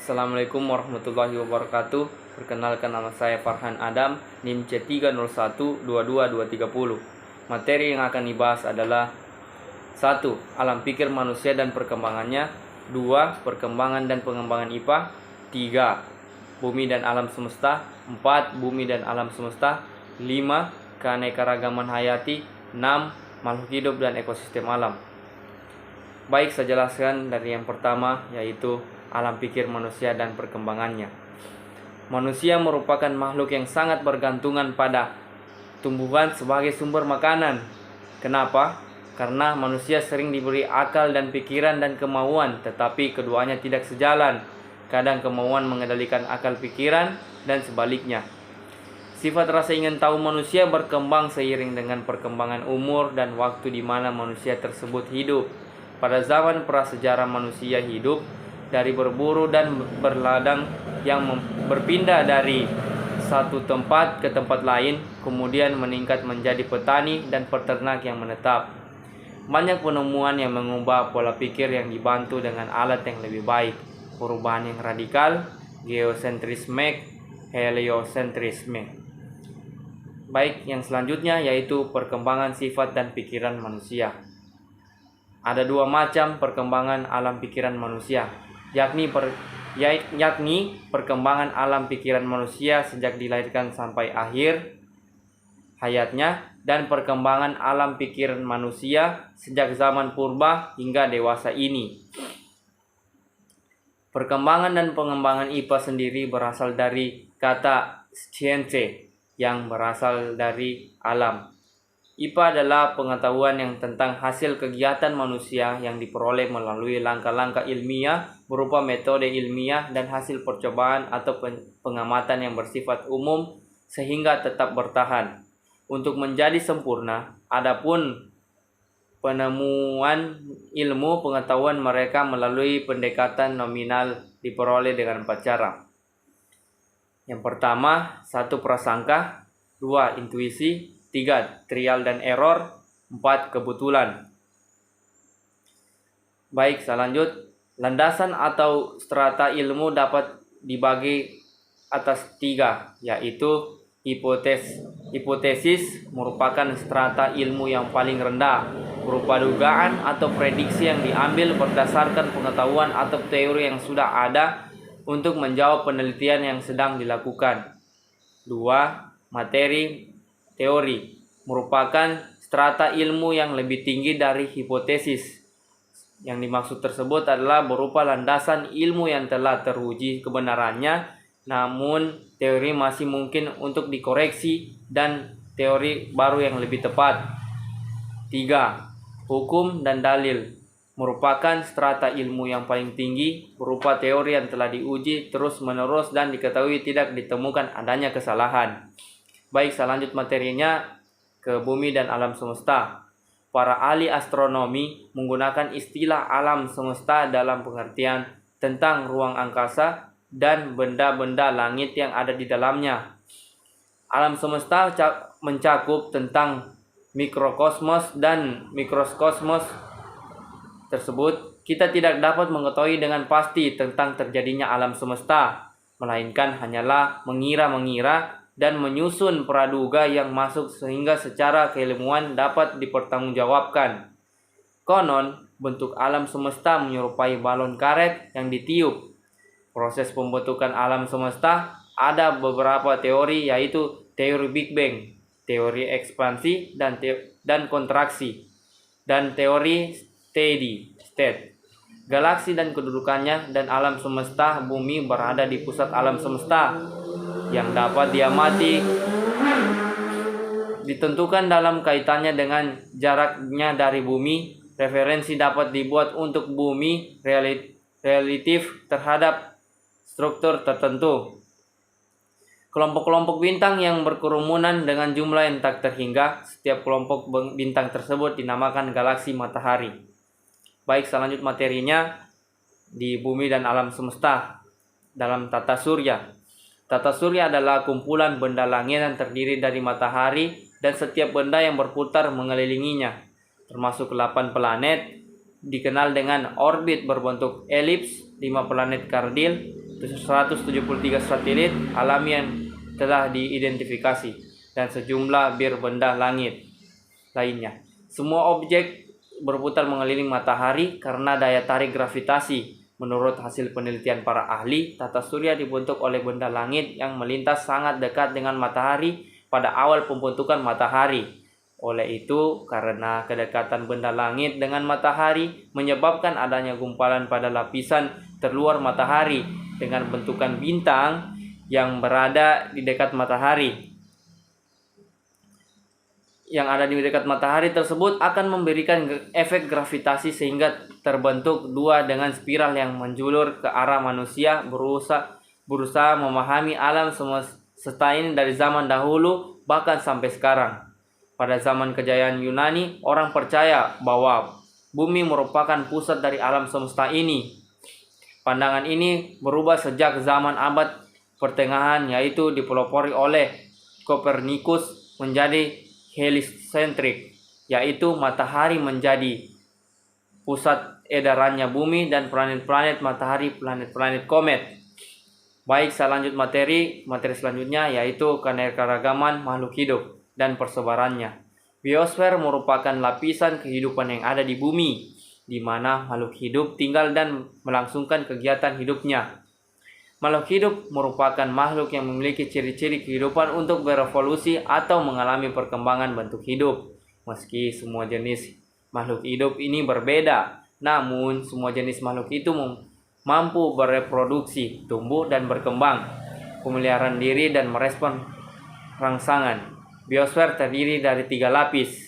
Assalamualaikum warahmatullahi wabarakatuh. Perkenalkan, nama saya Farhan Adam, NIM C301222230. Materi yang akan dibahas adalah 1. Alam pikir manusia dan perkembangannya. 2. Perkembangan dan pengembangan IPA. 3. Bumi dan alam semesta. 4. Bumi dan alam semesta. 5. Keanekaragaman hayati. 6. Makhluk hidup dan ekosistem alam. Baik, saya jelaskan dari yang pertama, yaitu alam pikir manusia dan perkembangannya. Manusia merupakan makhluk yang sangat bergantungan pada tumbuhan sebagai sumber makanan. Kenapa? Karena manusia sering diberi akal dan pikiran dan kemauan, tetapi keduanya tidak sejalan. Kadang kemauan mengendalikan akal pikiran dan sebaliknya. Sifat rasa ingin tahu manusia berkembang seiring dengan perkembangan umur dan waktu di mana manusia tersebut hidup. Pada zaman prasejarah manusia hidup dari berburu dan berladang yang berpindah dari satu tempat ke tempat lain, kemudian meningkat menjadi petani dan peternak yang menetap. Banyak penemuan yang mengubah pola pikir yang dibantu dengan alat yang lebih baik. Perubahan yang radikal, geosentrisme, heliosentrisme. Baik, yang selanjutnya yaitu perkembangan sifat dan pikiran manusia. Ada dua macam perkembangan alam pikiran manusia, yakni perkembangan alam pikiran manusia sejak dilahirkan sampai akhir hayatnya, dan perkembangan alam pikiran manusia sejak zaman purba hingga dewasa ini. Perkembangan dan pengembangan IPA sendiri berasal dari kata science yang berasal dari alam. IPA adalah pengetahuan yang tentang hasil kegiatan manusia yang diperoleh melalui langkah-langkah ilmiah berupa metode ilmiah dan hasil percobaan atau pengamatan yang bersifat umum sehingga tetap bertahan. Untuk menjadi sempurna, adapun penemuan ilmu pengetahuan mereka melalui pendekatan nominal diperoleh dengan 4 cara. Yang pertama, 1. Prasangka. 2. Intuisi. 3. Trial dan error. 4. Kebetulan. Baik, saya lanjut. Landasan atau strata ilmu dapat dibagi atas 3, yaitu hipotesis merupakan strata ilmu yang paling rendah, berupa dugaan atau prediksi yang diambil berdasarkan pengetahuan atau teori yang sudah ada untuk menjawab penelitian yang sedang dilakukan. 2. Materi teori merupakan strata ilmu yang lebih tinggi dari hipotesis. Yang dimaksud tersebut adalah berupa landasan ilmu yang telah teruji kebenarannya, namun teori masih mungkin untuk dikoreksi dan teori baru yang lebih tepat. 3. Hukum dan dalil merupakan strata ilmu yang paling tinggi, berupa teori yang telah diuji terus-menerus dan diketahui tidak ditemukan adanya kesalahan. Baik, saya lanjut materinya ke bumi dan alam semesta. Para ahli astronomi menggunakan istilah alam semesta dalam pengertian tentang ruang angkasa dan benda-benda langit yang ada di dalamnya. Alam semesta mencakup tentang mikrokosmos dan mikrokosmos tersebut. Kita tidak dapat mengetahui dengan pasti tentang terjadinya alam semesta, melainkan hanyalah mengira-mengira dan menyusun praduga yang masuk sehingga secara keilmuan dapat dipertanggungjawabkan. Konon, bentuk alam semesta menyerupai balon karet yang ditiup. Proses pembentukan alam semesta ada beberapa teori, yaitu teori Big Bang, teori ekspansi dan kontraksi, dan teori steady state. Galaksi dan kedudukannya dan alam semesta bumi berada di pusat alam semesta yang dapat diamati ditentukan dalam kaitannya dengan jaraknya dari bumi. Referensi dapat dibuat untuk bumi relatif terhadap struktur tertentu. Kelompok-kelompok bintang yang berkerumunan dengan jumlah yang tak terhingga. Setiap kelompok bintang tersebut dinamakan galaksi matahari. Baik, saya lanjut materinya di bumi dan alam semesta dalam tata surya. Tata surya adalah kumpulan benda langit yang terdiri dari matahari dan setiap benda yang berputar mengelilinginya, termasuk 8 planet dikenal dengan orbit berbentuk elips, 5 planet kardil, 173 satelit alami yang telah diidentifikasi, dan sejumlah bir benda langit lainnya. Semua objek berputar mengelilingi matahari karena daya tarik gravitasi. Menurut hasil penelitian para ahli, tata surya dibentuk oleh benda langit yang melintas sangat dekat dengan matahari pada awal pembentukan matahari. Oleh itu, karena kedekatan benda langit dengan matahari menyebabkan adanya gumpalan pada lapisan terluar matahari dengan bentukan bintang yang berada di dekat matahari. Yang ada di dekat matahari tersebut akan memberikan efek gravitasi sehingga terbentuk dua dengan spiral yang menjulur ke arah manusia berusaha memahami alam semesta ini dari zaman dahulu bahkan sampai sekarang. Pada zaman kejayaan Yunani, orang percaya bahwa bumi merupakan pusat dari alam semesta ini. Pandangan ini berubah sejak zaman abad pertengahan, yaitu dipelopori oleh Kopernikus menjadi heliocentrik, yaitu matahari menjadi pusat edarannya bumi dan planet-planet matahari, planet-planet komet. Baik, selanjut materi selanjutnya yaitu keanekaragaman makhluk hidup dan persebarannya. Biosfer merupakan lapisan kehidupan yang ada di bumi, di mana makhluk hidup tinggal dan melangsungkan kegiatan hidupnya. Makhluk hidup merupakan makhluk yang memiliki ciri-ciri kehidupan untuk berevolusi atau mengalami perkembangan bentuk hidup. Meski semua jenis makhluk hidup ini berbeda, namun semua jenis makhluk itu mampu bereproduksi, tumbuh dan berkembang, pemeliharaan diri dan merespon rangsangan. Biosfer terdiri dari 3 lapis.